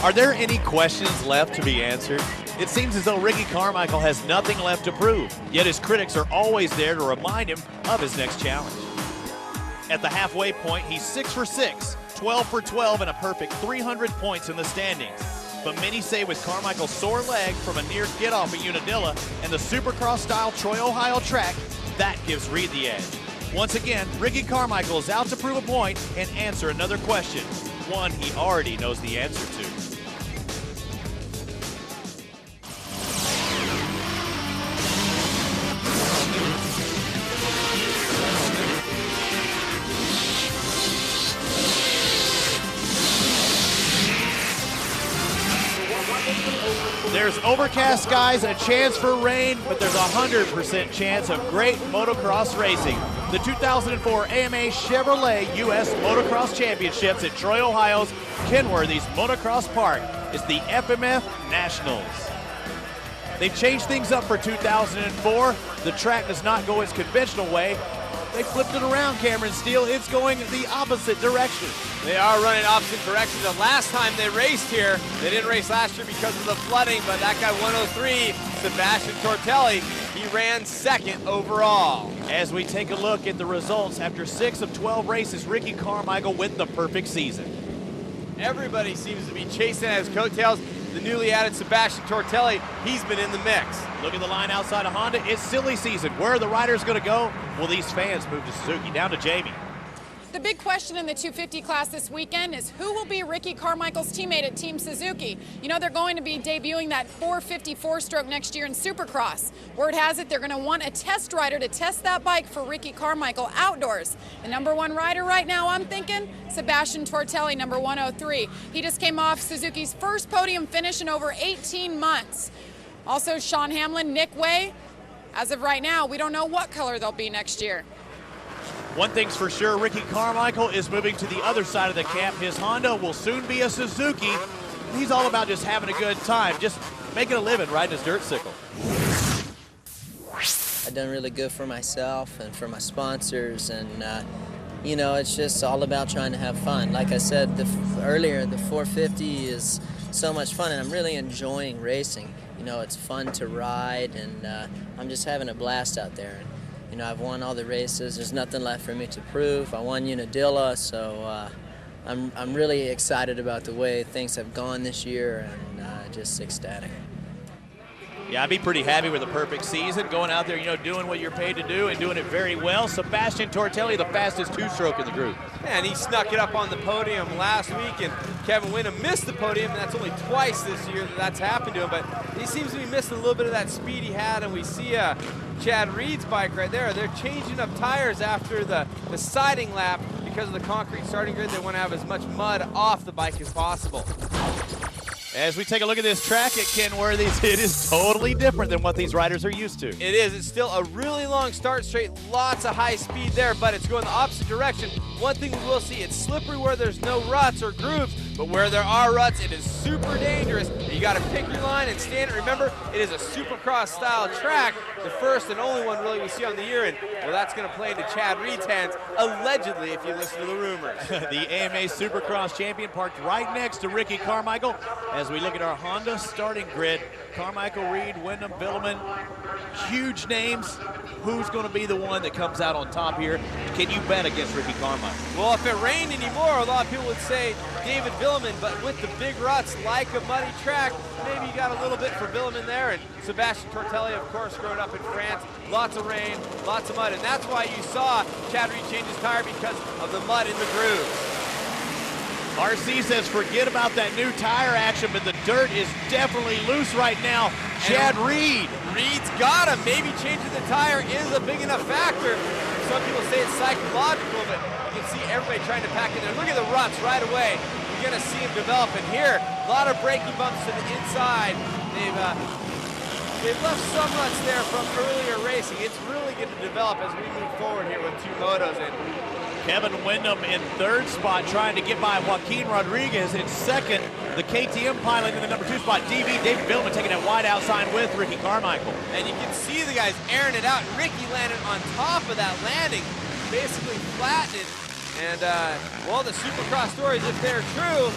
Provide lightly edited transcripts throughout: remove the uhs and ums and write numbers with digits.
Are there any questions left to be answered? It seems as though Ricky Carmichael has nothing left to prove, yet his critics are always there to remind him of his next challenge. At the halfway point, he's 6 for 6, 12 for 12, and a perfect 300 points in the standings. But many say with Carmichael's sore leg from a near get-off at Unadilla and the Supercross-style Troy, Ohio track, that gives Reed the edge. Once again, Ricky Carmichael is out to prove a point and answer another question, one he already knows the answer to. There's overcast skies, a chance for rain, but there's a 100% chance of great motocross racing. The 2004 AMA Chevrolet U.S. Motocross Championships at Troy, Ohio's Kenworthy's Motocross Park is the FMF Nationals. They've changed things up for 2004. The track does not go its conventional way. They flipped it around, Cameron Steele. It's going the opposite direction. They are running opposite directions. The last time they raced here, they didn't race last year because of the flooding, but that guy 103, Sebastian Tortelli, he ran second overall. As we take a look at the results, after 6 of 12 races, Ricky Carmichael with the perfect season. Everybody seems to be chasing at his coattails. The newly added Sebastian Tortelli, he's been in the mix. Look at the line outside of Honda. It's silly season. Where are the riders going to go? Will these fans move to Suzuki? Down to Jamie. The big question in the 250 class this weekend is who will be Ricky Carmichael's teammate at Team Suzuki? You know, they're going to be debuting that 454 stroke next year in Supercross. Word has it they're going to want a test rider to test that bike for Ricky Carmichael outdoors. The #1 rider right now, I'm thinking, Sebastian Tortelli, number 103. He just came off Suzuki's first podium finish in over 18 months. Also, Sean Hamlin, Nick Way. As of right now, we don't know what color they'll be next year. One thing's for sure, Ricky Carmichael is moving to the other side of the camp. His Honda will soon be a Suzuki. He's all about just having a good time, just making a living riding his dirt sickle. I've done really good for myself and for my sponsors, and you know, it's just all about trying to have fun. Like I said earlier, the 450 is so much fun, and I'm really enjoying racing. You know, it's fun to ride, and I'm just having a blast out there. You know, I've won all the races. There's nothing left for me to prove. I won Unadilla, so I'm really excited about the way things have gone this year, and just ecstatic. Yeah, I'd be pretty happy with a perfect season, going out there, you know, doing what you're paid to do and doing it very well. Sebastian Tortelli, the fastest two-stroke in the group. And he snuck it up on the podium last week, and Kevin Wyndham missed the podium, and that's only twice this year that that's happened to him, but he seems to be missing a little bit of that speed he had, and we see Chad Reed's bike right there. They're changing up tires after the siding lap because of the concrete starting grid. They want to have as much mud off the bike as possible. As we take a look at this track at Kenworthy's, it is totally different than what these riders are used to. It is. It's still a really long start straight, lots of high speed there, but it's going the opposite direction. One thing we will see, it's slippery where there's no ruts or grooves, but where there are ruts, it is super dangerous. You got to pick your line and stand it. Remember, it is a Supercross style track, the first and only one really we see on the year, and well, that's going to play into Chad Reed's hands, allegedly, if you listen to the rumors. The AMA Supercross champion parked right next to Ricky Carmichael. As we look at our Honda starting grid, Carmichael, Reed, Wyndham, Biddleman, huge names. Who's going to be the one that comes out on top here? Can you bet against Ricky Carmichael? Well, if it rained anymore, a lot of people would say David Biddleman, but with the big ruts like a muddy track, maybe you got a little bit for Biddleman there. And Sebastian Tortelli, of course, growing up in France, lots of rain, lots of mud, and that's why you saw Chad Reed change his tire, because of the mud in the grooves. RC says forget about that new tire action, but the dirt is definitely loose right now. Chad Reed. Reed's got him. Maybe changing the tire is a big enough factor. Some people say it's psychological, but you can see everybody trying to pack in there. Look at the ruts right away. You're going to see him develop. And here, a lot of braking bumps to the inside. They've left some ruts there from earlier racing. It's really going to develop as we move forward here with two motos. And Kevin Wyndham in third spot, trying to get by Joaquin Rodriguez in second. The KTM pilot in the number 2 spot, David Biddleman taking that wide outside with Ricky Carmichael. And you can see the guys airing it out. Ricky landed on top of that landing, basically flattened it. And, well, the Supercross stories, if they're true,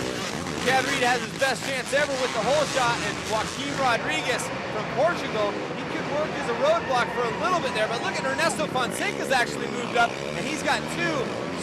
Chad Reed has his best chance ever with the hole shot, and Joaquim Rodriguez from Portugal, he could work as a roadblock for a little bit there, but look at Ernesto Fonseca's actually moved up, and he's got 2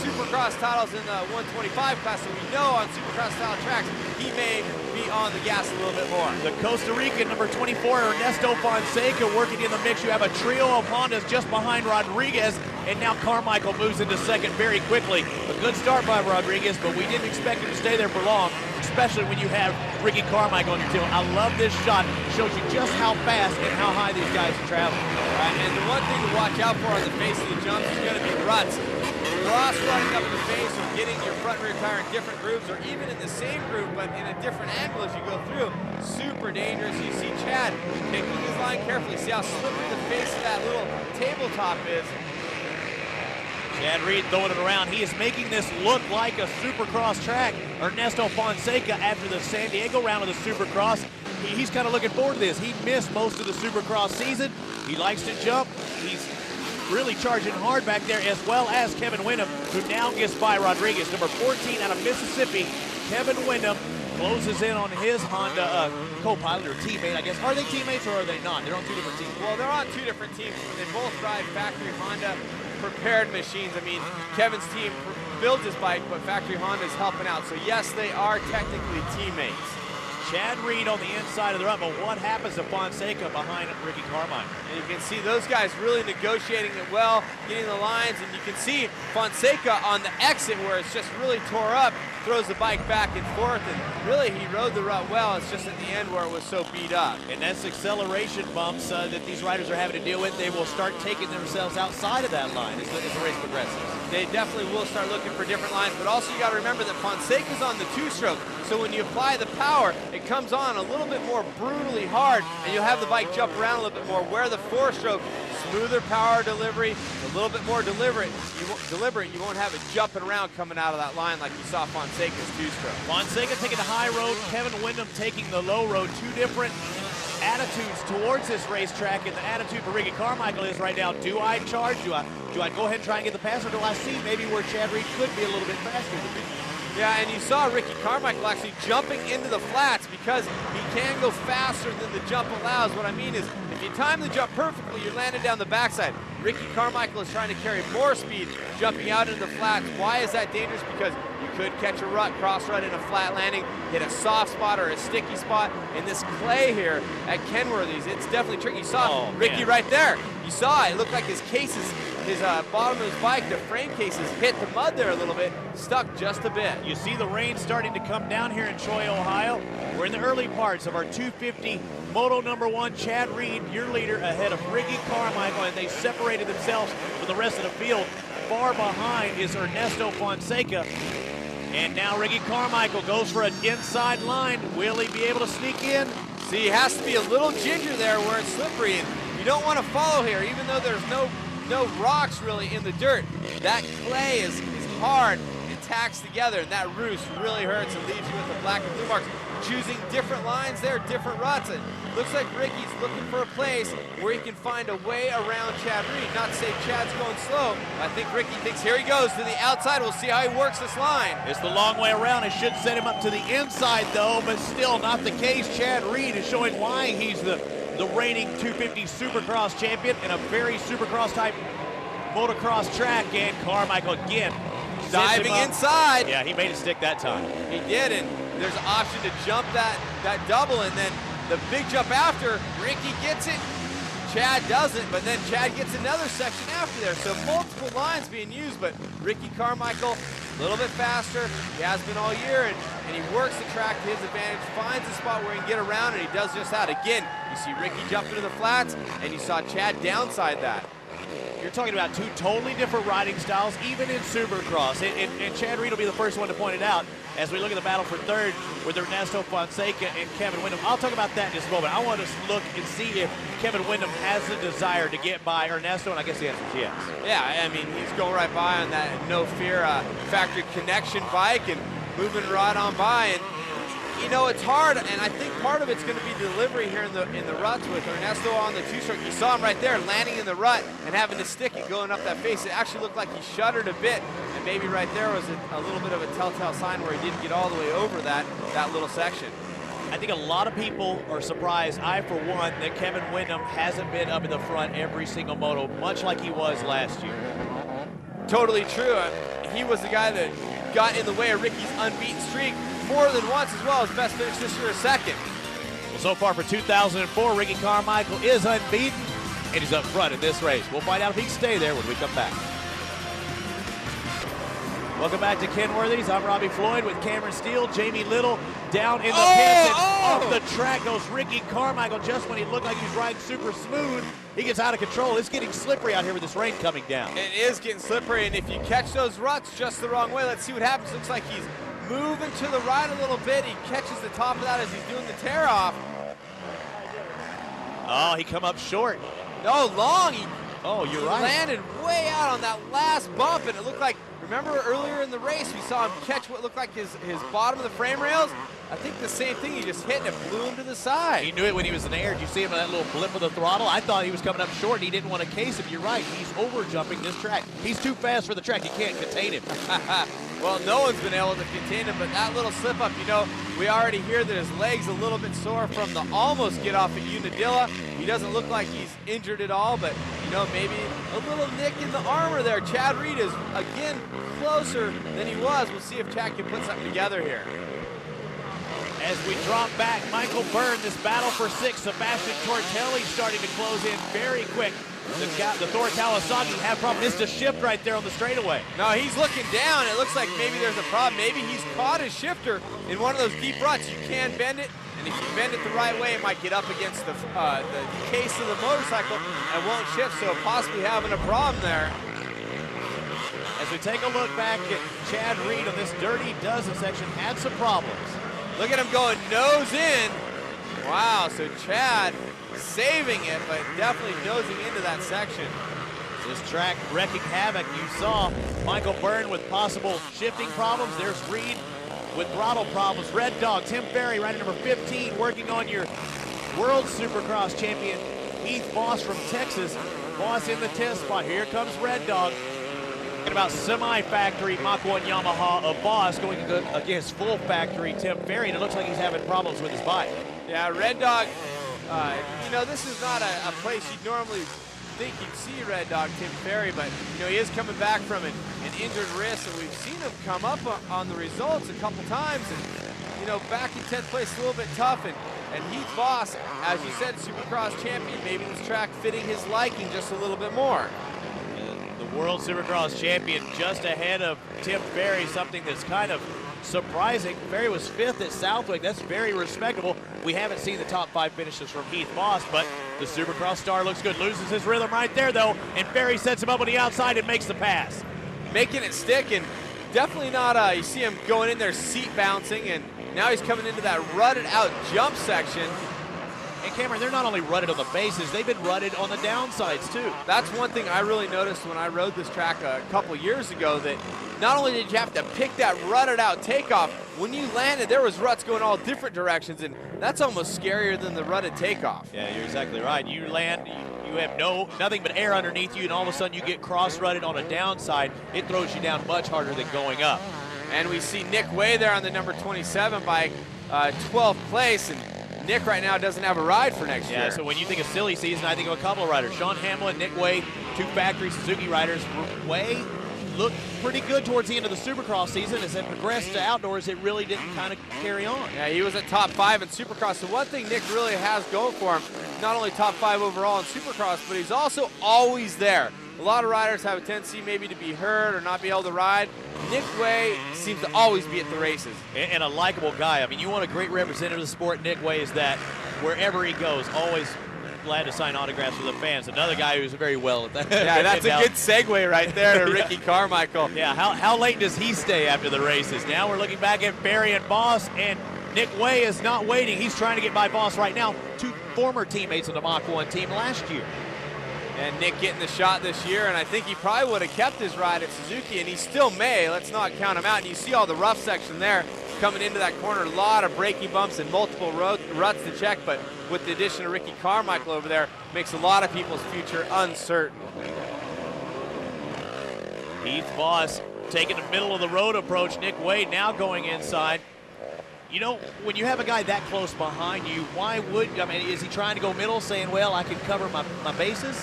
Supercross titles in the 125 class, so we know on Supercross style tracks, he may be on the gas a little bit more. The Costa Rican, number 24, Ernesto Fonseca, working in the mix. You have a trio of Hondas just behind Rodriguez, and now Carmichael moves into second very quickly. A good start by Rodriguez, but we didn't expect him to stay there for long, especially when you have Ricky Carmichael on your tail. I love this shot. It shows you just how fast and how high these guys are traveling. And the one thing to watch out for on the face of the jumps is going to be ruts. Cross running up in the face or getting your front rear tire in different grooves, or even in the same groove but in a different angle as you go through. Super dangerous. You see Chad taking his line carefully. See how slippery the face of that little tabletop is. Chad Reed throwing it around. He is making this look like a Supercross track. Ernesto Fonseca, after the San Diego round of the Supercross, he's kind of looking forward to this. He missed most of the Supercross season. He likes to jump. He's really charging hard back there, as well as Kevin Windham, who now gets by Rodriguez. Number 14 out of Mississippi, Kevin Windham closes in on his Honda co-pilot or teammate, I guess. Are they teammates or are they not? They're on 2 different teams. Well, they're on 2 different teams. They both drive factory Honda prepared machines. I mean, Kevin's team builds his bike, but factory Honda is helping out. So yes, they are technically teammates. Chad Reed on the inside of the run, but what happens to Fonseca behind Ricky Carmichael? And you can see those guys really negotiating it well, getting the lines, and you can see Fonseca on the exit where it's just really tore up, throws the bike back and forth, and really he rode the rut well. It's just at the end where it was so beat up. And that's acceleration bumps that these riders are having to deal with. They will start taking themselves outside of that line as the race progresses. They definitely will start looking for different lines, but also you got to remember that Fonseca's on the 2-stroke, so when you apply the power, it comes on a little bit more brutally hard, and you'll have the bike jump around a little bit more, where the 4-stroke, smoother power delivery, a little bit more deliberate, you won't have it jumping around coming out of that line like you saw Fonseca's 2-stroke. Fonseca taking the high road, Kevin Windham taking the low road. 2 different attitudes towards this racetrack, and the attitude for Ricky Carmichael is right now, do I charge? Do I go ahead and try and get the pass, or do I see maybe where Chad Reed could be a little bit faster than me? Yeah, and you saw Ricky Carmichael actually jumping into the flats because he can go faster than the jump allows. What I mean is, if you time the jump perfectly, you're landing down the backside. Ricky Carmichael is trying to carry more speed jumping out into the flats. Why is that dangerous? Because you could catch a rut, cross rut in a flat landing, hit a soft spot or a sticky spot. In this clay here at Kenworthy's, it's definitely tricky. You saw Ricky right there. You saw it. It looked like his cases, his bottom of his bike, the frame cases hit the mud there a little bit, stuck just a bit. You see the rain starting to come down here in Troy, Ohio. We're in the early parts of our 250 Moto number 1. Chad Reed, your leader, ahead of Ricky Carmichael, and they separated themselves from the rest of the field. Far behind is Ernesto Fonseca. And now Ricky Carmichael goes for an inside line. Will he be able to sneak in? See, he has to be a little ginger there where it's slippery, and you don't want to follow here, even though there's no rocks really in the dirt. That clay is hard and tacks together, and that roost really hurts and leaves you with the black and blue marks. Choosing different lines there, different ruts, and looks like Ricky's looking for a place where he can find a way around Chad Reed. Not to say Chad's going slow. I think Ricky thinks here he goes to the outside. We'll see how he works this line. It's the long way around. It should set him up to the inside though, but still not the case. Chad Reed is showing why he's the reigning 250 Supercross champion in a very Supercross type motocross track, and Carmichael again diving inside. Yeah, he made it stick that time. He did, and there's an option to jump that double, and then the big jump after, Ricky gets it, Chad doesn't, but then Chad gets another section after there. So multiple lines being used, but Ricky Carmichael a little bit faster. He has been all year, and he works the track to his advantage, finds a spot where he can get around, and he does just that. Again, you see Ricky jump into the flats, and you saw Chad downside that. You're talking about 2 totally different riding styles, even in Supercross. And Chad Reed will be the first one to point it out as we look at the battle for third with Ernesto Fonseca and Kevin Windham. I'll talk about that in just a moment. I want to look and see if Kevin Windham has the desire to get by Ernesto, and I guess the answer is yes. Yeah, I mean, he's going right by on that No Fear factory connection bike and moving right on by. And you know, it's hard, and I think part of it's going to be delivery here in the ruts with Ernesto on the 2-stroke. You saw him right there landing in the rut and having to stick it going up that face. It actually looked like he shuddered a bit and maybe right there was a little bit of a telltale sign where he didn't get all the way over that little section. I think a lot of people are surprised, I for one, that Kevin Windham hasn't been up in the front every single moto, much like he was last year. Totally true. He was the guy that got in the way of Ricky's unbeaten streak more than once, as well as best finish this year, second. Well, so far for 2004, Ricky Carmichael is unbeaten, and he's up front in this race. We'll find out if he can stay there when we come back. Welcome back to Kenworthy's. I'm Robbie Floyd with Cameron Steele, Jamie Little down in the pits, and off the track goes Ricky Carmichael just when he looked like he was riding super smooth. He gets out of control. It's getting slippery out here with this rain coming down. It is getting slippery, and if you catch those ruts just the wrong way, let's see what happens. Looks like he's moving to the right a little bit. He catches the top of that as he's doing the tear off. Oh, he come up short. No, long. Oh, you're right. Landed way out on that last bump, and it looked like, remember earlier in the race, we saw him catch what looked like his bottom of the frame rails? I think the same thing, he just hit and it flew him to the side. He knew it when he was in the air. Did you see him in that little blip of the throttle? I thought he was coming up short and he didn't want to case him. You're right, he's over jumping this track. He's too fast for the track, you can't contain him. Well, no one's been able to contain him, but that little slip up, you know, we already hear that his leg's a little bit sore from the almost get off at Unadilla. He doesn't look like he's injured at all, but you know, maybe a little nick in the armor there. Chad Reed is again closer than he was. We'll see if Chad can put something together here. As we drop back, Michael Byrne, this battle for sixth. Sebastian Tortelli starting to close in very quick. The Thor Kawasaki have problem. Missed a shift right there on the straightaway. No, he's looking down. It looks like maybe there's a problem. Maybe he's caught his shifter in one of those deep ruts. You can bend it, and if you bend it the right way, it might get up against the case of the motorcycle and won't shift, so possibly having a problem there. As we take a look back at Chad Reed on this Dirty Dozen section, had some problems. Look at him going nose in. Wow, so Chad saving it, but definitely nosing into that section. This track wrecking havoc. You saw Michael Byrne with possible shifting problems. There's Reed with throttle problems. Red Dog, Tim Ferry, rider number 15, working on your World Supercross champion, Heath Voss from Texas. Voss in the 10th spot. Here comes Red Dog. About semi-factory Mach 1 Yamaha of Voss going against full factory Tim Ferry, and it looks like he's having problems with his bike. Yeah, Red Dog, you know, this is not a place you'd normally think you'd see Red Dog Tim Ferry, but you know, he is coming back from an injured wrist, and we've seen him come up on the results a couple times, and you know, back in 10th place, a little bit tough, and Heath Voss, as you said, Supercross champion, maybe this track fitting his liking just a little bit more. World Supercross champion just ahead of Tim Ferry, something that's kind of surprising. Ferry was 5th at Southwick. That's very respectable. We haven't seen the top 5 finishes from Heath Voss, but the Supercross star looks good. Loses his rhythm right there, though, and Ferry sets him up on the outside and makes the pass. Making it stick, and definitely not, you see him going in there seat bouncing, and now he's coming into that rutted out jump section. And Cameron, they're not only rutted on the bases, they've been rutted on the downsides too. That's one thing I really noticed when I rode this track a couple years ago, that not only did you have to pick that rutted out takeoff, when you landed there was ruts going all different directions, and that's almost scarier than the rutted takeoff. Yeah, you're exactly right. You land, you have nothing but air underneath you, and all of a sudden you get cross-rutted on a downside. It throws you down much harder than going up. And we see Nick Way there on the number 27 bike, 12th place, and Nick right now doesn't have a ride for next year. Yeah, so when you think of silly season, I think of a couple of riders. Sean Hamlin, Nick Way, 2 factory Suzuki riders. Way looked pretty good towards the end of the Supercross season. As it progressed to outdoors, it really didn't kind of carry on. Yeah, he was at top 5 in Supercross. So one thing Nick really has going for him, not only top 5 overall in Supercross, but he's also always there. A lot of riders have a tendency maybe to be hurt or not be able to ride. Nick Way seems to always be at the races. And a likable guy. I mean, you want a great representative of the sport. Nick Way is that. Wherever he goes, always glad to sign autographs for the fans. Another guy who's very well at that. Yeah, that's a good segue right there to Ricky Carmichael. Yeah, how late does he stay after the races? Now we're looking back at Ferry and Voss, and Nick Way is not waiting. He's trying to get by Voss right now. 2 former teammates on the Mach 1 team last year. And Nick getting the shot this year, and I think he probably would have kept his ride at Suzuki, and he still may. Let's not count him out. And you see all the rough section there coming into that corner. A lot of braking bumps and multiple ruts to check, but with the addition of Ricky Carmichael over there, makes a lot of people's future uncertain. Heath Voss Taking the middle of the road approach, Nick Wade now going inside. You know, when you have a guy that close behind you, why would, I mean, is he trying to go middle saying, well, I can cover my bases?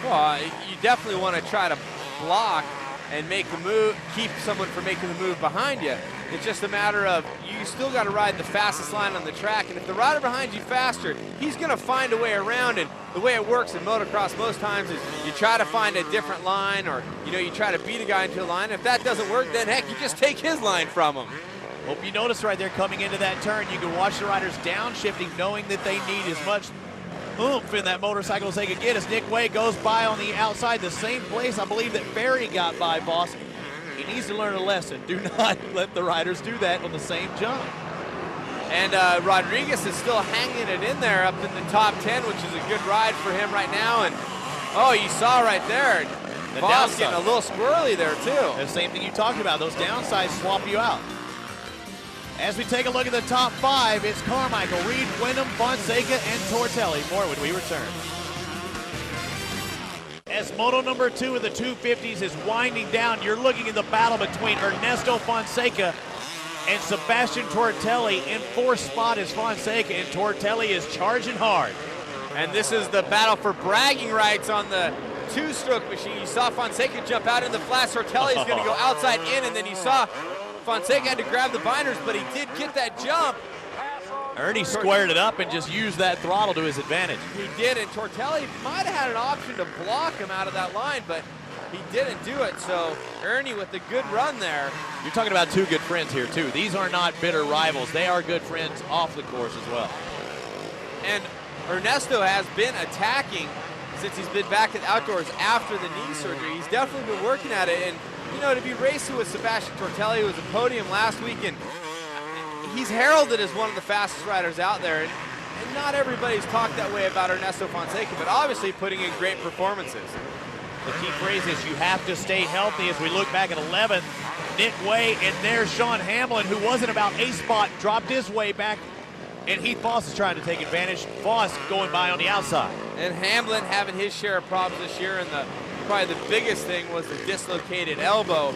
Well, you definitely want to try to block and make the move, keep someone from making the move behind you. It's just a matter of you still got to ride the fastest line on the track, and if the rider behind you faster, he's going to find a way around. And the way it works in motocross most times is you try to find a different line, or you try to beat a guy into a line. If that doesn't work, then heck, you just take his line from him. Hope you notice right there coming into that turn, you can watch the riders downshifting, knowing that they need as much oomph in that motorcycle as they could get as Nick Wade goes by on the outside, the same place I believe that Barry got by, boss. He needs to learn a lesson. Do not let the riders do that on the same jump. And Rodriguez is still hanging it in there up in the top 10, which is a good ride for him right now. And oh, you saw right there, Voss getting a little squirrely there too. The same thing you talked about, those downsides swap you out. As we take a look at the top 5, it's Carmichael, Reed, Wyndham, Fonseca, and Tortelli. More when we return. As moto number 2 of the 250s is winding down, you're looking at the battle between Ernesto Fonseca and Sebastian Tortelli. In 4th spot is Fonseca, and Tortelli is charging hard. And this is the battle for bragging rights on the 2-stroke machine. You saw Fonseca jump out in the flats. Tortelli's going to go outside in, and then you saw Fonseca had to grab the binders, but he did get that jump. Ernie squared it up and just used that throttle to his advantage. He did, and Tortelli might have had an option to block him out of that line, but he didn't do it. So Ernie with a good run there. You're talking about 2 good friends here too. These are not bitter rivals. They are good friends off the course as well. And Ernesto has been attacking since he's been back at outdoors after the knee surgery. He's definitely been working at it, and to be racing with Sebastian Tortelli, who was a podium last week, and he's heralded as one of the fastest riders out there, and not everybody's talked that way about Ernesto Fonseca, but obviously putting in great performances. The key phrase is you have to stay healthy. As we look back at 11th, Nick Way, and there's Sean Hamlin, who wasn't about a spot, dropped his way back, and Heath Voss is trying to take advantage. Voss going by on the outside. And Hamlin having his share of problems this year, and probably the biggest thing was the dislocated elbow,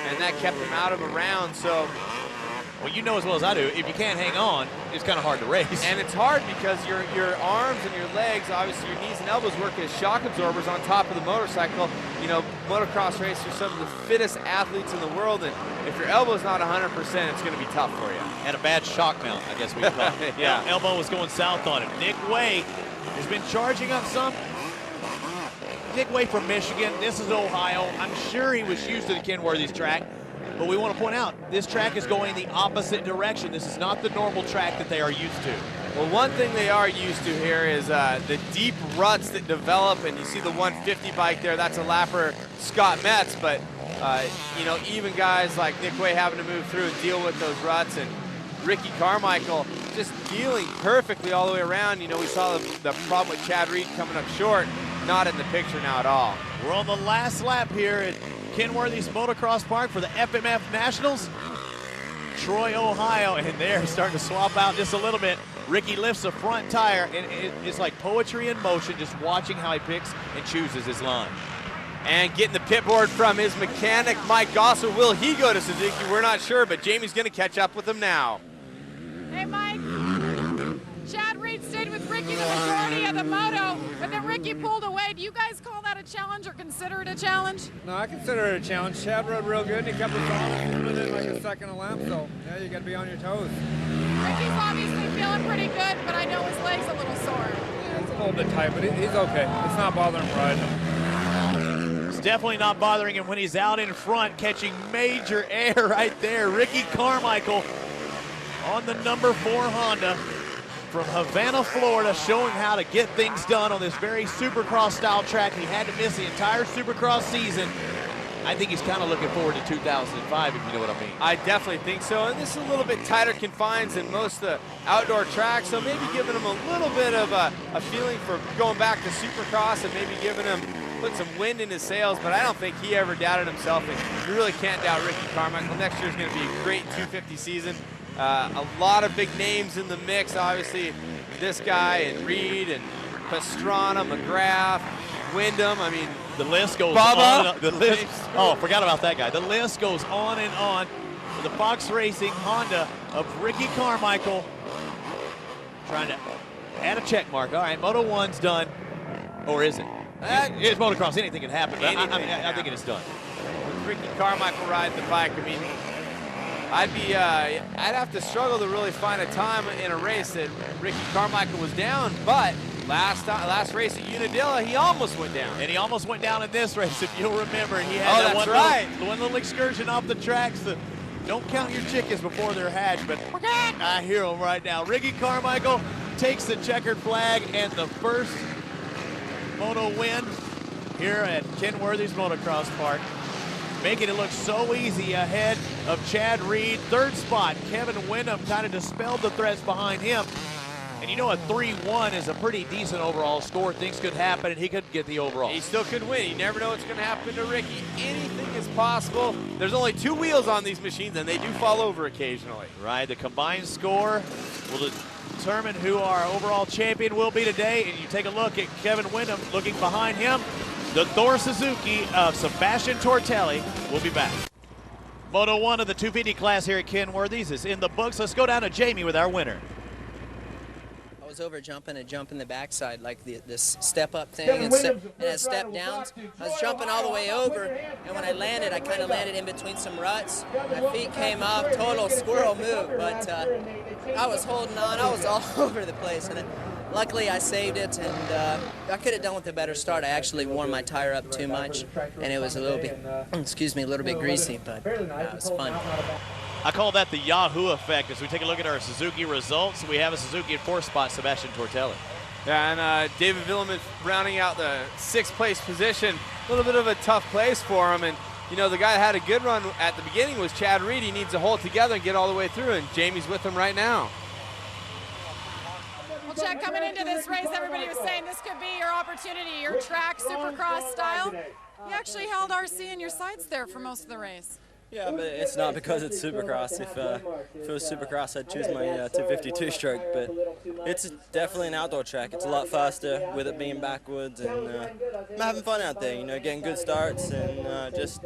and that kept him out of a round. So, well, you know as well as I do, if you can't hang on, it's kind of hard to race. And it's hard because your arms and your legs, obviously your knees and elbows work as shock absorbers on top of the motorcycle. Motocross racers are some of the fittest athletes in the world, and if your elbow's not 100%, it's going to be tough for you. And a bad shock mount, I guess we could call it. Yeah. Elbow was going south on him. Nick Way has been charging on some. Nick Way from Michigan. This is Ohio. I'm sure he was used to the Kenworthy's track, but we want to point out this track is going the opposite direction. This is not the normal track that they are used to. Well, one thing they are used to here is the deep ruts that develop, and you see the 150 bike there. That's a lapper, Scott Metz, but even guys like Nick Way having to move through and deal with those ruts, and Ricky Carmichael just dealing perfectly all the way around. We saw the problem with Chad Reed coming up short. Not in the picture now at all. We're on the last lap here at Kenworthy's Motocross Park for the FMF Nationals. Troy, Ohio, and they're starting to swap out just a little bit. Ricky lifts the front tire, and it's like poetry in motion, just watching how he picks and chooses his line. And getting the pit board from his mechanic, Mike Gosser. Will he go to Suzuki? We're not sure, but Jamie's going to catch up with him now. Hey, Mike. Chad Reed stayed with Ricky the majority of the moto, but then Ricky pulled away. Do you guys call that a challenge or consider it a challenge? No, I consider it a challenge. Chad rode real good, and he kept his arms within like a second a lap, so yeah, you got to be on your toes. Ricky's obviously feeling pretty good, but I know his leg's a little sore. Yeah, it's a little bit tight, but he's okay. It's not bothering him riding. It's definitely not bothering him when he's out in front, catching major air right there. Ricky Carmichael on the number 4 Honda from Havana, Florida, showing how to get things done on this very Supercross style track. He had to miss the entire Supercross season. I think he's kind of looking forward to 2005, if you know what I mean. I definitely think so, and this is a little bit tighter confines than most of the outdoor tracks, so maybe giving him a little bit of a feeling for going back to Supercross, and maybe giving him, put some wind in his sails, but I don't think he ever doubted himself, and you really can't doubt Ricky Carmichael. Next year's going to be a great 250 season. A lot of big names in the mix, obviously this guy and Reed and Pastrana, McGrath, Wyndham. I mean, The list goes Bubba. on. The list. Oh, forgot about that guy. The list goes on and on. The Fox Racing Honda of Ricky Carmichael trying to add a check mark. All right, Moto 1's done. Or is it? It's motocross. Anything can happen. But I think it is done. Ricky Carmichael riding the bike. I mean, I'd have to struggle to really find a time in a race that Ricky Carmichael was down, but last race at Unadilla, he almost went down. And he almost went down in this race, if you'll remember. He had one little excursion off the tracks. Don't count your chickens before they're hatched, but I hear them right now. Ricky Carmichael takes the checkered flag and the first moto win here at Kenworthy's Motocross Park, making it look so easy ahead of Chad Reed. Third spot, Kevin Wyndham kind of dispelled the threats behind him. And you know, a 3-1 is a pretty decent overall score. Things could happen, and he could get the overall. He still could win. You never know what's going to happen to Ricky. Anything is possible. There's only 2 wheels on these machines, and they do fall over occasionally. Right, the combined score will determine who our overall champion will be today. And you take a look at Kevin Wyndham looking behind him. The Thor Suzuki of Sebastian Tortelli will be back. Moto 1 of the 250 class here at Kenworthy's is in the books. Let's go down to Jamie with our winner. I was over jumping a jump in the backside, like this step-up thing, and step downs. I was jumping all the way over, and when I landed, I kind of landed in between some ruts. My feet came up, total squirrel move, but I was holding on. I was all over the place, and luckily I saved it, and I could have done with a better start. I actually warmed my tire up too much, and it was a little bit, excuse me, a little bit greasy, but it was fun. I call that the Yahoo effect. As we take a look at our Suzuki results, we have a Suzuki at 4th spot, Sebastian Tortelli. Yeah, and David Villeman rounding out the 6th place position. A little bit of a tough place for him. And, you know, the guy that had a good run at the beginning was Chad Reed. He needs to hold together and get all the way through, and Jamie's with him right now. Well, Chad, coming into this race, everybody was saying this could be your opportunity, your track supercross style. You actually held RC in your sights there for most of the race. Yeah, but it's not because it's Supercross. If it was Supercross, I'd choose my 252 stroke, but it's definitely an outdoor track. It's a lot faster with it being backwards, and I'm having fun out there, you know, getting good starts and just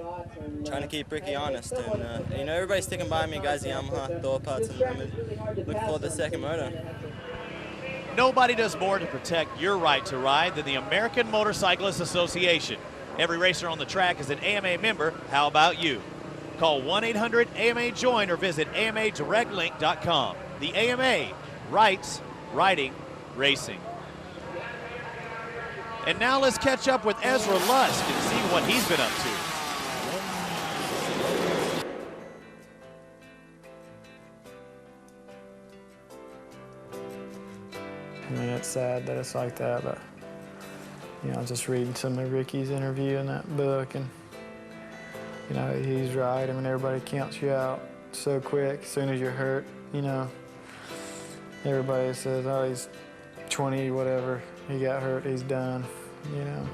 trying to keep Ricky honest. And, you know, everybody's sticking by me, guys, the Yamaha, Thor parts, and I'm looking forward to the second moto. Nobody does more to protect your right to ride than the American Motorcyclists Association. Every racer on the track is an AMA member. How about you? Call 1-800-AMA-JOIN or visit AMADirectLink.com. The AMA, rights, riding, racing. And now let's catch up with Ezra Lusk and see what he's been up to. I mean, it's sad that it's like that, but, you know, I was just reading some of Ricky's interview in that book, and, you know, he's right. I mean, everybody counts you out so quick as soon as you're hurt, you know. Everybody says, oh, he's 20, whatever, he got hurt, he's done, you know.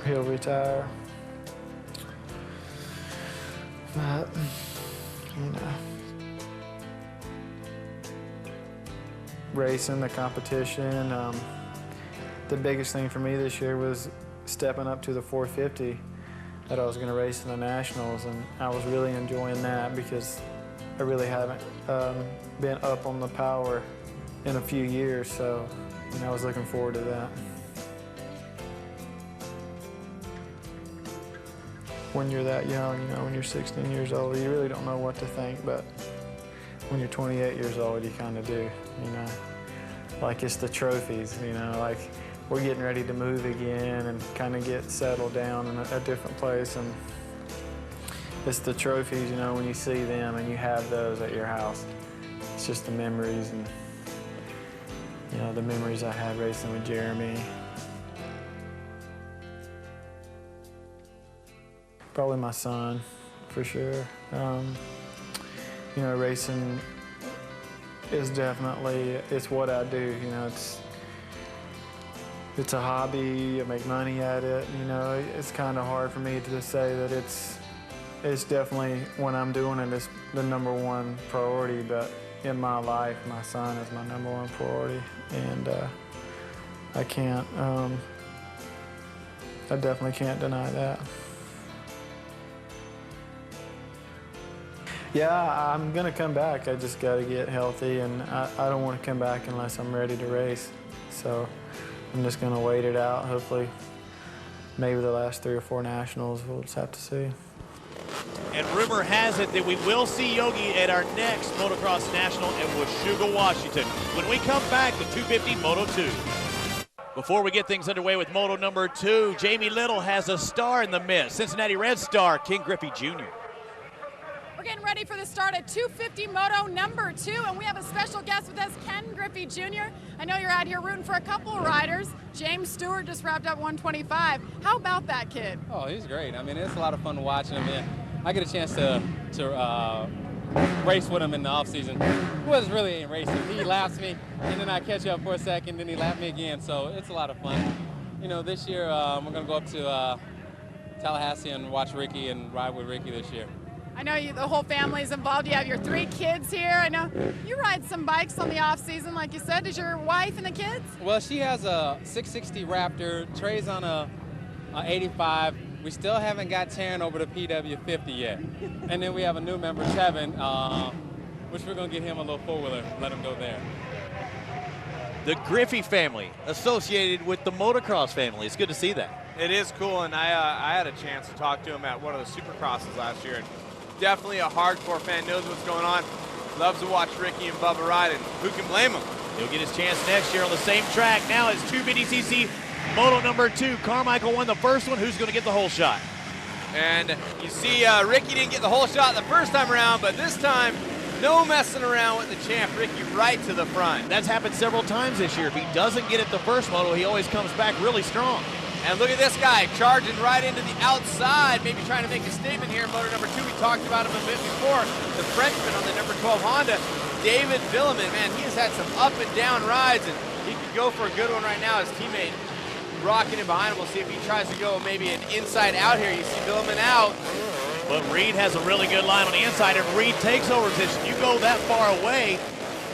He'll retire. But, you know, racing, the competition, the biggest thing for me this year was stepping up to the 450 that I was going to race in the Nationals, and I was really enjoying that because I really haven't been up on the power in a few years, so, you know, I was looking forward to that. When you're that young, you know, when you're 16 years old, you really don't know what to think, but when you're 28 years old, you kind of do, you know. Like, it's the trophies, you know, like we're getting ready to move again and kind of get settled down in a different place, and it's the trophies, you know, when you see them and you have those at your house. It's just the memories, and, you know, the memories I had racing with Jeremy. Probably my son, for sure. You know, racing is definitely, it's what I do, you know, it's a hobby, I make money at it, you know. It's kind of hard for me to say that it's definitely, when I'm doing it, it's the #1 priority, but in my life, my son is my #1 priority, and I can't I definitely can't deny that. Yeah, I'm gonna come back. I just gotta get healthy, and I don't want to come back unless I'm ready to race. So I'm just gonna wait it out. Hopefully, maybe the last 3 or 4 nationals. We'll just have to see. And rumor has it that we will see Yogi at our next Motocross National in Washougal, Washington. When we come back, the 250 Moto 2. Before we get things underway with Moto number 2, Jamie Little has a star in the mist. Cincinnati Red star, Ken Griffey Jr. We're getting ready for the start at 250 Moto number 2, and we have a special guest with us, Ken Griffey Jr. I know you're out here rooting for a couple of riders. James Stewart just wrapped up 125. How about that kid? Oh, he's great. I mean, it's a lot of fun watching him. And I get a chance to race with him in the off season. It wasn't really in racing. He laps me, and then I catch up for a second, then he laps me again. So it's a lot of fun. You know, this year we're going to go up to Tallahassee and watch Ricky and ride with Ricky this year. I know the whole family's involved. You have your 3 kids here. I know you ride some bikes on the off season, like you said. Does your wife and the kids? Well, she has a 660 Raptor. Trey's on a 85. We still haven't got Taryn over the PW50 yet. And then we have a new member, Kevin, which we're going to get him a little four-wheeler, let him go there. The Griffey family associated with the motocross family. It's good to see that. It is cool, and I had a chance to talk to him at one of the Supercrosses last year. And definitely a hardcore fan, knows what's going on, loves to watch Ricky and Bubba ride, and who can blame him? He'll get his chance next year on the same track. Now it's 250cc Moto number 2. Carmichael won the first one. Who's going to get the whole shot? And you see Ricky didn't get the whole shot the first time around, but this time, no messing around with the champ, Ricky, right to the front. That's happened several times this year. If he doesn't get it the first moto, he always comes back really strong. And look at this guy, charging right into the outside, maybe trying to make a statement here. Motor number 2, we talked about him a bit before. The Frenchman on the number 12 Honda, David Villemin. Man, he has had some up and down rides, and he could go for a good one right now. His teammate rocking him behind him. We'll see if he tries to go maybe an inside out here. You see Villemin out. But Reed has a really good line on the inside. If Reed takes over position, you go that far away,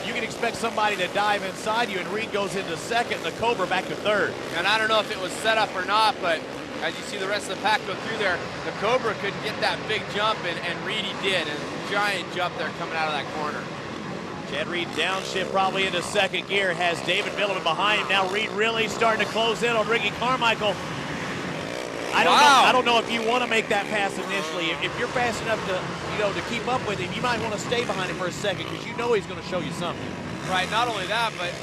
you can expect somebody to dive inside you, and Reed goes into second, and the Cobra back to third. And I don't know if it was set up or not, but as you see the rest of the pack go through there, the Cobra couldn't get that big jump, and Reedy did. And a giant jump there coming out of that corner. Chad Reed downshift probably into second gear, has David Villemin behind him. Now Reed really starting to close in on Ricky Carmichael. I don't know if you want to make that pass initially. If you're fast enough to keep up with him, you might want to stay behind him for a second because you know he's going to show you something. Right, not only that, but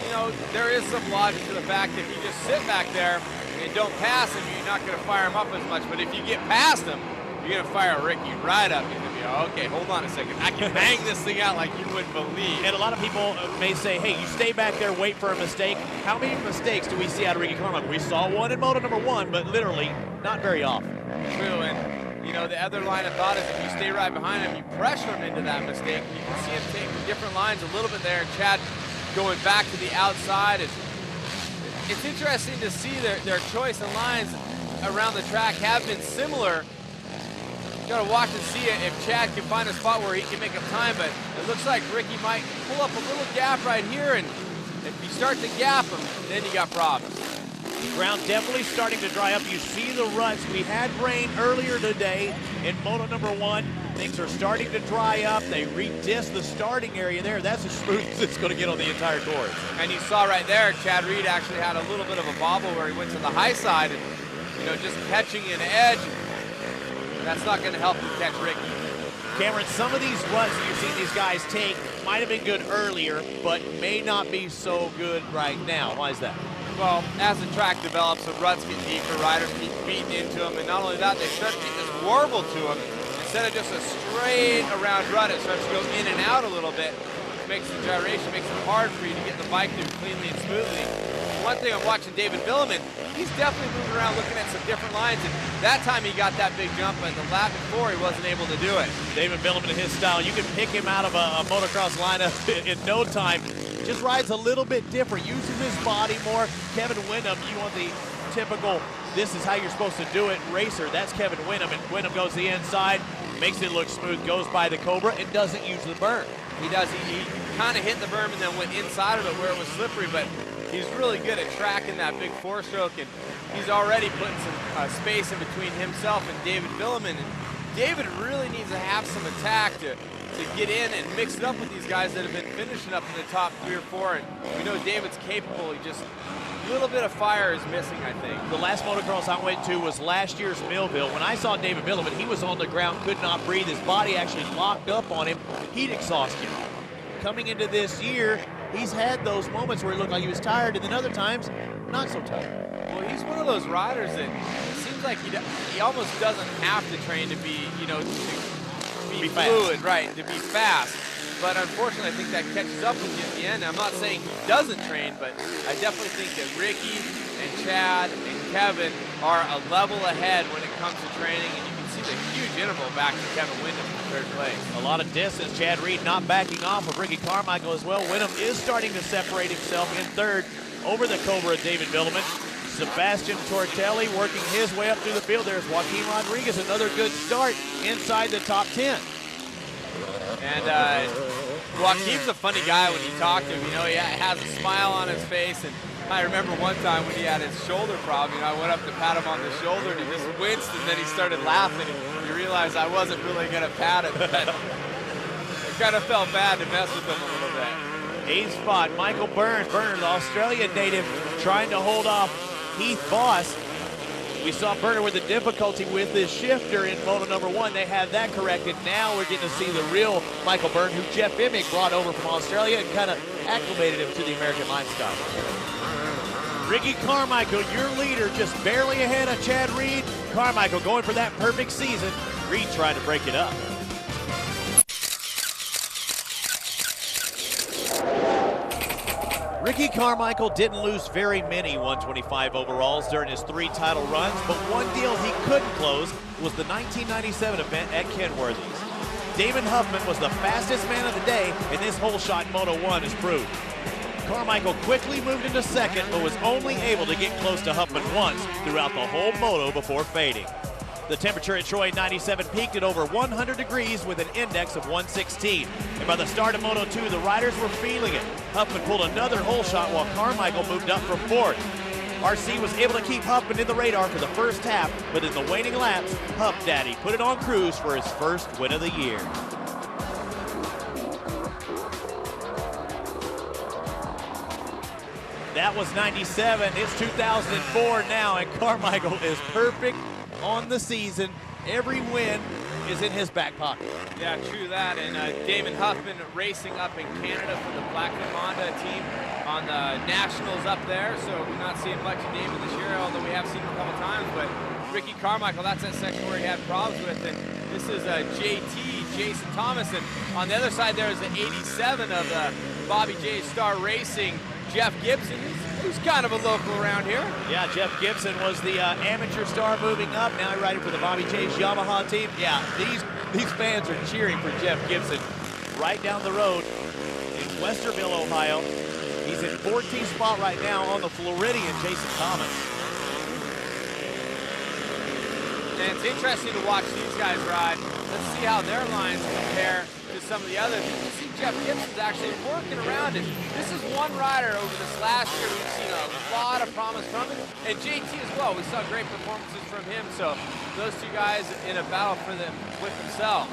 there is some logic to the fact that if you just sit back there and don't pass him, you're not going to fire him up as much. But if you get past him, you're going to fire Ricky right up. You're going to be, okay, hold on a second. I can bang this thing out like you wouldn't believe. And a lot of people may say, hey, you stay back there, wait for a mistake. How many mistakes do we see out of Ricky Carmichael? We saw one in Moto number 1, but literally not very often. True, and the other line of thought is if you stay right behind him, you pressure him into that mistake. You can see him taking different lines a little bit there. And Chad going back to the outside. It's interesting to see their choice of lines around the track have been similar. You gotta watch and see if Chad can find a spot where he can make up time, but it looks like Ricky might pull up a little gap right here, and if you start to gap him, then you got problems. The ground definitely starting to dry up. You see the ruts. We had rain earlier today in Moto number 1. Things are starting to dry up. They redisc the starting area there. That's as smooth as it's going to get on the entire course. And you saw right there, Chad Reed actually had a little bit of a bobble where he went to the high side and, just catching an edge. That's not going to help him catch Ricky. Cameron, some of these ruts that you've seen these guys take might have been good earlier, but may not be so good right now. Why is that? Well, as the track develops, the ruts get deeper, riders keep beating into them, and not only that, they start to get this warble to them. Instead of just a straight around rut, it starts to go in and out a little bit. It makes the gyration, makes it hard for you to get the bike through cleanly and smoothly. One thing I'm watching David Villemin, he's definitely moving around looking at some different lines, and that time he got that big jump, but the lap before he wasn't able to do it. David Villemin in his style, you can pick him out of a motocross lineup in no time. Just rides a little bit different, uses his body more. Kevin Wyndham, you want the typical, this is how you're supposed to do it, racer. That's Kevin Wyndham, and Wyndham goes the inside, makes it look smooth, goes by the Cobra, and doesn't use the berm. He does. He kind of hit the berm and then went inside of it where it was slippery, but he's really good at tracking that big four-stroke, and he's already putting some space in between himself and David Villeman. And David really needs to have some attack to get in and mix it up with these guys that have been finishing up in the top 3 or 4. And we know David's capable. He just a little bit of fire is missing, I think. The last motocross I went to was last year's Millville. When I saw David Villeman, he was on the ground, could not breathe. His body actually locked up on him, heat exhaustion. Coming into this year, he's had those moments where he looked like he was tired, and then other times, not so tired. Well, he's one of those riders that it seems like he almost doesn't have to train to be, you know, to be fluid, right, to be fast. But unfortunately, I think that catches up with you at the end. I'm not saying he doesn't train, but I definitely think that Ricky and Chad and Kevin are a level ahead when it comes to training, and you can see the huge interval back to Kevin Windham in 3rd place. A lot of distance. Chad Reed not backing off of Ricky Carmichael as well. Windham is starting to separate himself in 3rd over the Cobra David Villeman. Sebastian Tortelli working his way up through the field. There's Joaquin Rodriguez, another good start inside the top 10. And Joaquin's a funny guy when you talk to him. You know, he has a smile on his face. And I remember one time when he had his shoulder problem, you know, I went up to pat him on the shoulder and he just winced, and then he started laughing. And you realize I wasn't really going to pat him, but I kind of felt bad to mess with him a little bit. 8th spot, Michael Burns. Burns, Australian native, trying to hold off Heath Voss. We saw Burner with the difficulty with his shifter in moto number 1. They had that corrected. Now we're getting to see the real Michael Byrne, who Jeff Emig brought over from Australia and kind of acclimated him to the American lifestyle. Ricky Carmichael, your leader, just barely ahead of Chad Reed. Carmichael going for that perfect season. Reed trying to break it up. Ricky Carmichael didn't lose very many 125 overalls during his 3 title runs, but one deal he couldn't close was the 1997 event at Kenworthy's. David Huffman was the fastest man of the day, and this whole shot in Moto 1 is proved. Carmichael quickly moved into 2nd, but was only able to get close to Huffman once throughout the whole moto before fading. The temperature at Troy 97 peaked at over 100 degrees with an index of 116. And by the start of Moto 2, the riders were feeling it. Huffman pulled another hole shot while Carmichael moved up from 4th. RC was able to keep Huffman in the radar for the first half, but in the waning laps, Huff Daddy put it on cruise for his first win of the year. That was 97. It's 2004 now, and Carmichael is perfect on the season. Every win is in his back pocket. Yeah, true that. And Damon Huffman racing up in Canada for the Blackman Honda team on the Nationals up there. So we're not seeing much of Damon this year, although we have seen him a couple times. But Ricky Carmichael, that's that section where he had problems with. And this is JT, Jason Thomas. And on the other side there is the 87 of the Bobby J Star Racing, Jeff Gibson, who's kind of a local around here. Yeah, Jeff Gibson was the amateur star moving up. Now he's riding for the Bobby J's Yamaha team. Yeah, these fans are cheering for Jeff Gibson right down the road in Westerville, Ohio. He's in 14th spot right now on the Floridian Jason Thomas. And it's interesting to watch these guys ride. Let's see how their lines compare to some of the others. You can see Jeff Gibson's actually working around it. This is one rider over this last year we've seen a lot of promise from him, and JT as well. We saw great performances from him, so those two guys in a battle for them with themselves.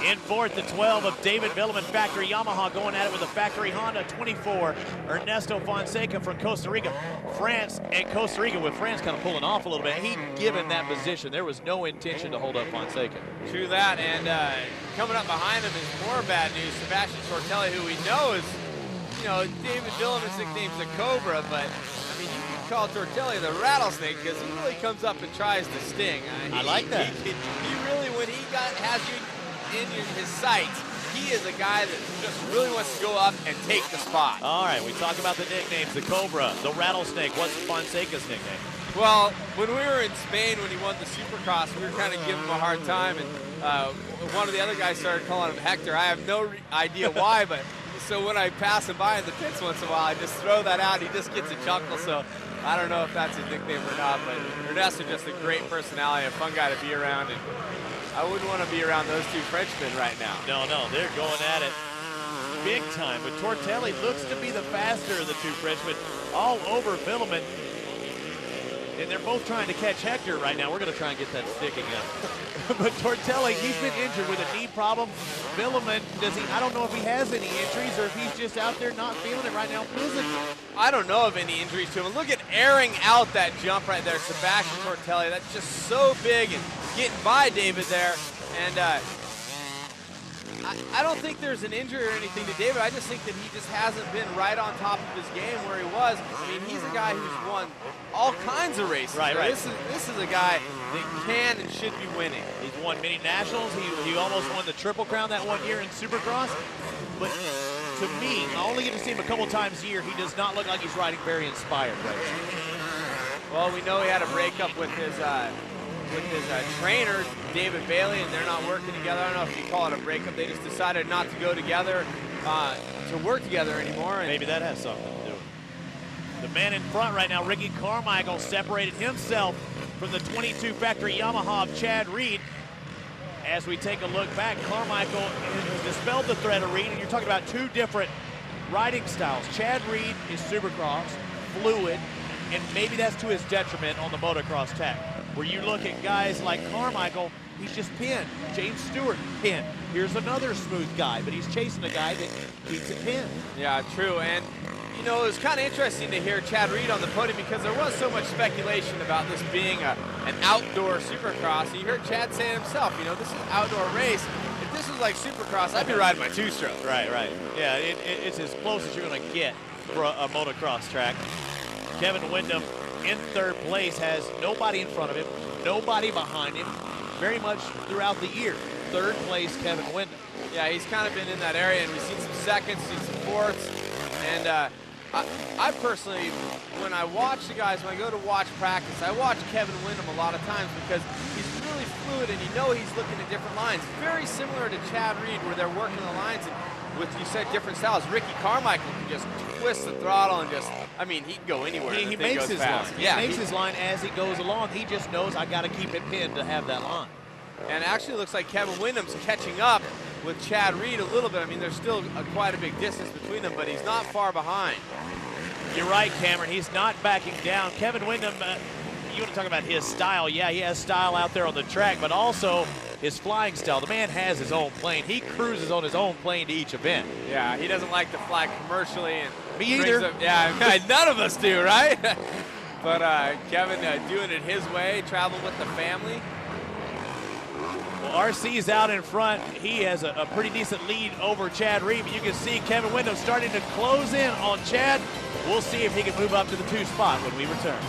In 4th, the 12 of David Villeman factory Yamaha going at it with a factory Honda 24. Ernesto Fonseca from Costa Rica. France and Costa Rica, with France kind of pulling off a little bit. He'd given that position. There was no intention to hold up Fonseca. True that, and coming up behind him is more bad news. Sebastian Tortelli, who we know is, you know, David Villeman's nickname's the Cobra, but I mean, you can call Tortelli the rattlesnake because he really comes up and tries to sting. I like that. He really, when he has you in his sights, he is a guy that just really wants to go up and take the spot. All right, we talk about the nicknames, the Cobra, the Rattlesnake. What's Fonseca's nickname? Well, when we were in Spain when he won the Supercross, we were kind of giving him a hard time, and one of the other guys started calling him Hector. I have no idea why, but so when I pass him by in the pits once in a while, I just throw that out. He just gets a chuckle, so I don't know if that's his nickname or not, but Ernesto just a great personality, a fun guy to be around, and I wouldn't want to be around those two Frenchmen right now. No, they're going at it. big time, but Tortelli looks to be the faster of the two freshmen, all over Villeman. And they're both trying to catch Hector right now. We're going to try and get that stick again. But Tortelli, he's been injured with a knee problem. Villeman, I don't know if he has any injuries or if he's just out there not feeling it right now physically. I don't know of any injuries to him. And look at airing out that jump right there, Sebastian Tortelli. That's just so big and getting by David there. And I don't think there's an injury or anything to David. I just think that he just hasn't been right on top of his game where he was. I mean, he's a guy who's won all kinds of races. Right. This is a guy that can and should be winning. He's won many nationals. He almost won the Triple Crown that 1 year in Supercross. But to me, I only get to see him a couple times a year. He does not look like he's riding very inspired right now. Well, we know he had a breakup with his trainer, David Bailey, and they're not working together. I don't know if you call it a breakup. They just decided not to go together, to work together anymore. Maybe that has something to do with it. The man in front right now, Ricky Carmichael, separated himself from the 22 factory Yamaha of Chad Reed. As we take a look back, Carmichael has dispelled the threat of Reed, and you're talking about two different riding styles. Chad Reed is Supercross, fluid, and maybe that's to his detriment on the motocross track. Where you look at guys like Carmichael, he's just pinned. James Stewart, pinned. Here's another smooth guy, but he's chasing a guy that keeps it pinned. Yeah, true. And, you know, it was kind of interesting to hear Chad Reed on the podium because there was so much speculation about this being an outdoor Supercross. And you heard Chad say it himself, you know, this is an outdoor race. If this was like Supercross, I'd be riding my two-stroke. Right. Yeah, it's as close as you're going to get for a motocross track. Kevin Windham in third place, has nobody in front of him, nobody behind him, very much throughout the year. Third place, Kevin Windham. Yeah, he's kind of been in that area, and we've seen some seconds, seen some fourths. And I personally, when I watch the guys, when I go to watch practice, I watch Kevin Windham a lot of times because he's really fluid, and you know he's looking at different lines. Very similar to Chad Reed, where they're working the lines, and with, you said, different styles. Ricky Carmichael can just twist the throttle and just, I mean, he can go anywhere. He makes his line. He makes his line as he goes along. He just knows I got to keep it pinned to have that line. And actually looks like Kevin Windham's catching up with Chad Reed a little bit. I mean, there's still quite a big distance between them, but he's not far behind. You're right, Cameron. He's not backing down. Kevin Windham, you want to talk about his style. Yeah, he has style out there on the track, but also his flying style. The man has his own plane. He cruises on his own plane to each event. Yeah, he doesn't like to fly commercially. And me either. Yeah, none of us do, right? But Kevin doing it his way, traveling with the family. Well, RC's out in front. He has a pretty decent lead over Chad Reed, but you can see Kevin Windham starting to close in on Chad. We'll see if he can move up to the 2 spot when we return.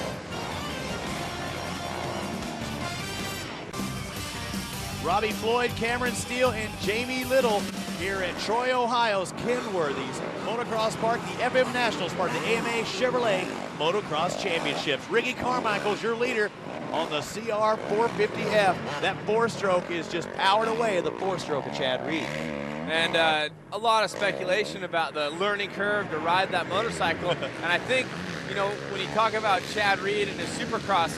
Robbie Floyd, Cameron Steele, and Jamie Little here at Troy, Ohio's Kenworthy's Motocross Park, the FM Nationals part of the AMA Chevrolet Motocross Championships. Ricky Carmichael's your leader on the CR 450F. That 4-stroke is just powered away the 4-stroke of Chad Reed. And a lot of speculation about the learning curve to ride that motorcycle. And I think, you know, when you talk about Chad Reed and his Supercross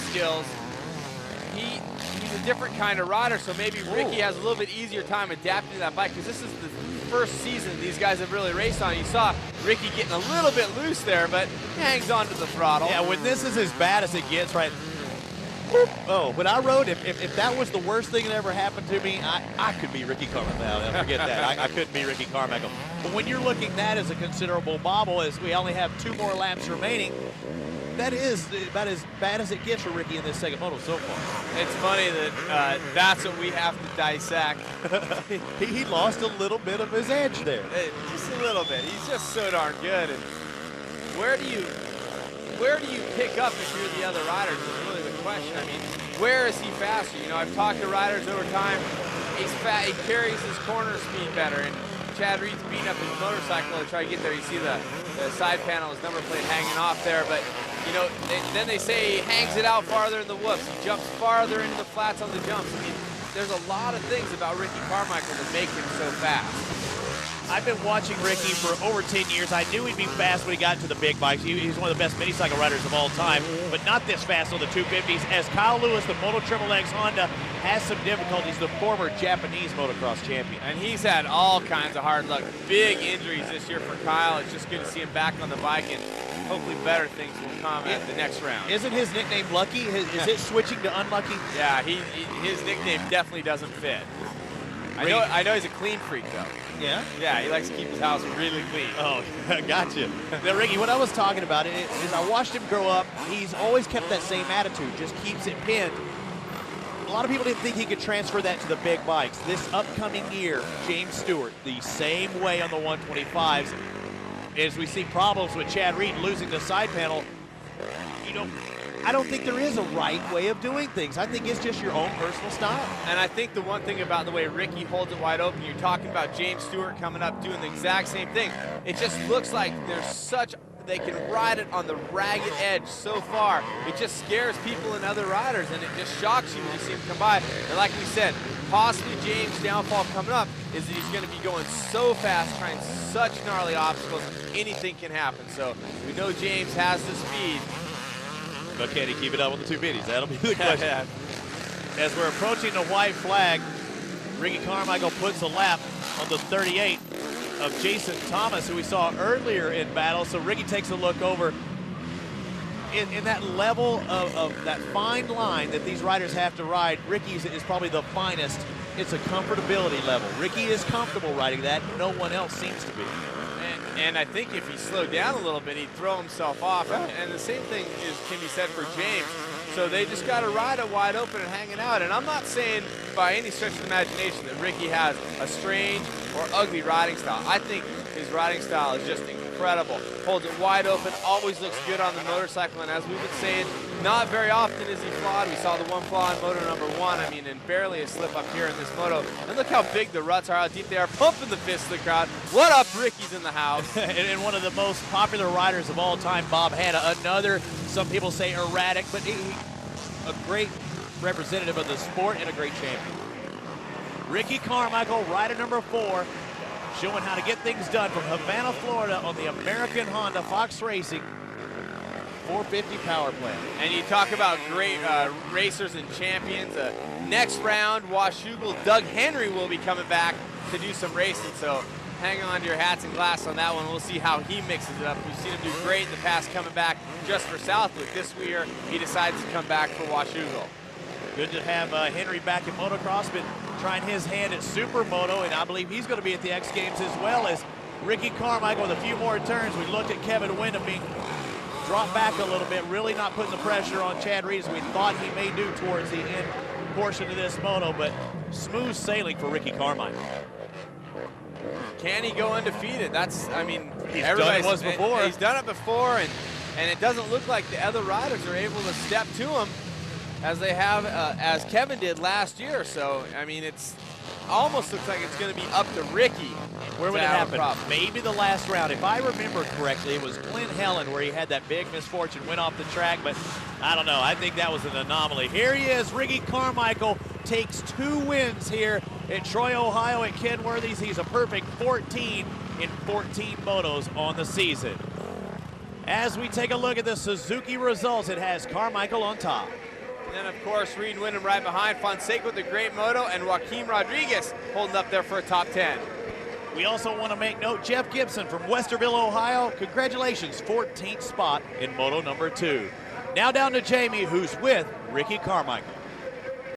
skills, he's a different kind of rider, so maybe Ricky has a little bit easier time adapting to that bike because this is the first season these guys have really raced on. You saw Ricky getting a little bit loose there, but he hangs on to the throttle. Yeah, when this is as bad as it gets, right? Oh, when I rode, if that was the worst thing that ever happened to me, I could be Ricky Carmichael. No, forget that. I couldn't be Ricky Carmichael. But when you're looking at that as a considerable bobble, as we only have 2 more laps remaining, that is about as bad as it gets for Ricky in this second moto so far. It's funny that that's what we have to dissect. he lost a little bit of his edge there. Just a little bit. He's just so darn good. And where do you pick up if you're the other riders is really the question. I mean, where is he faster? You know, I've talked to riders over time. He's fat. He carries his corner speed better. And Chad Reed's beating up his motorcycle to try to get there. You see the side panel, his number plate hanging off there. But, you know, then they say he hangs it out farther in the whoops. He jumps farther into the flats on the jumps. I mean, there's a lot of things about Ricky Carmichael that make him so fast. I've been watching Ricky for over 10 years. I knew he'd be fast when he got into the big bikes. He's one of the best mini-cycle riders of all time, but not this fast on the 250s. As Kyle Lewis, the Moto XXX Honda, has some difficulties, the former Japanese motocross champion. And he's had all kinds of hard luck. Big injuries this year for Kyle. It's just good to see him back on the bike, and hopefully better things will come at the next round. Isn't his nickname Lucky? Is it switching to Unlucky? Yeah, his nickname definitely doesn't fit. I know he's a clean freak, though. Yeah? Yeah, he likes to keep his house really clean. Oh, gotcha. Now, Ricky, what I was talking about is I watched him grow up. He's always kept that same attitude, just keeps it pinned. A lot of people didn't think he could transfer that to the big bikes. This upcoming year, James Stewart, the same way on the 125s. As we see problems with Chad Reed losing the side panel, you know, I don't think there is a right way of doing things. I think it's just your own personal style. And I think the one thing about the way Ricky holds it wide open, you're talking about James Stewart coming up doing the exact same thing. It just looks like they can ride it on the ragged edge so far. It just scares people and other riders, and it just shocks you when you see him come by. And like we said, possibly James' downfall coming up is that he's going to be going so fast, trying such gnarly obstacles, anything can happen. So we know James has the speed. But can he keep it up with the 250s? That'll be the question. As we're approaching the white flag, Ricky Carmichael puts a lap on the 38 of Jason Thomas, who we saw earlier in battle. So Ricky takes a look over. In that level of that fine line that these riders have to ride, Ricky's is probably the finest. It's a comfortability level. Ricky is comfortable riding that. No one else seems to be. And I think if he slowed down a little bit, he'd throw himself off. And the same thing can be said for James. So they just got to ride it wide open and hanging out. And I'm not saying by any stretch of the imagination that Ricky has a strange or ugly riding style. I think his riding style is just incredible. Holds it wide open, always looks good on the motorcycle. And as we've been saying, not very often is he flawed. We saw the one flaw in moto number 1. I mean, and barely a slip up here in this moto. And look how big the ruts are, how deep they are, pumping the fists of the crowd. What up, Ricky's in the house. And one of the most popular riders of all time, Bob Hanna, another, some people say erratic, but a great representative of the sport and a great champion. Ricky Carmichael, rider number 4, showing how to get things done from Havana, Florida on the American Honda Fox Racing 450 power plant. And you talk about great racers and champions. Next round, Washougal Doug Henry will be coming back to do some racing. So hang on to your hats and glasses on that one. We'll see how he mixes it up. We've seen him do great in the past coming back just for Southwick. This year, he decides to come back for Washougal. Good to have Henry back in motocross, been trying his hand at Supermoto, and I believe he's going to be at the X Games as well as Ricky Carmichael with a few more turns. We looked at Kevin Wyndham being dropped back a little bit, really not putting the pressure on Chad Reed as we thought he may do towards the end portion of this moto, but smooth sailing for Ricky Carmichael. Can he go undefeated? That's, I mean, he's done it once before. He's done it before, and it doesn't look like the other riders are able to step to him as they have, as Kevin did last year. So, I mean, it's almost looks like it's going to be up to Ricky. Where would it happen? Maybe the last round. If I remember correctly, it was Clint Helen where he had that big misfortune, went off the track, but I don't know. I think that was an anomaly. Here he is. Ricky Carmichael takes 2 wins here at Troy, Ohio at Kenworthy's. He's a perfect 14 in 14 motos on the season. As we take a look at the Suzuki results, it has Carmichael on top. And then, of course, Reed and Wyndham right behind. Fonseca with the great moto, and Joaquin Rodriguez holding up there for a top 10. We also want to make note, Jeff Gibson from Westerville, Ohio. Congratulations, 14th spot in moto number 2. Now down to Jamie, who's with Ricky Carmichael.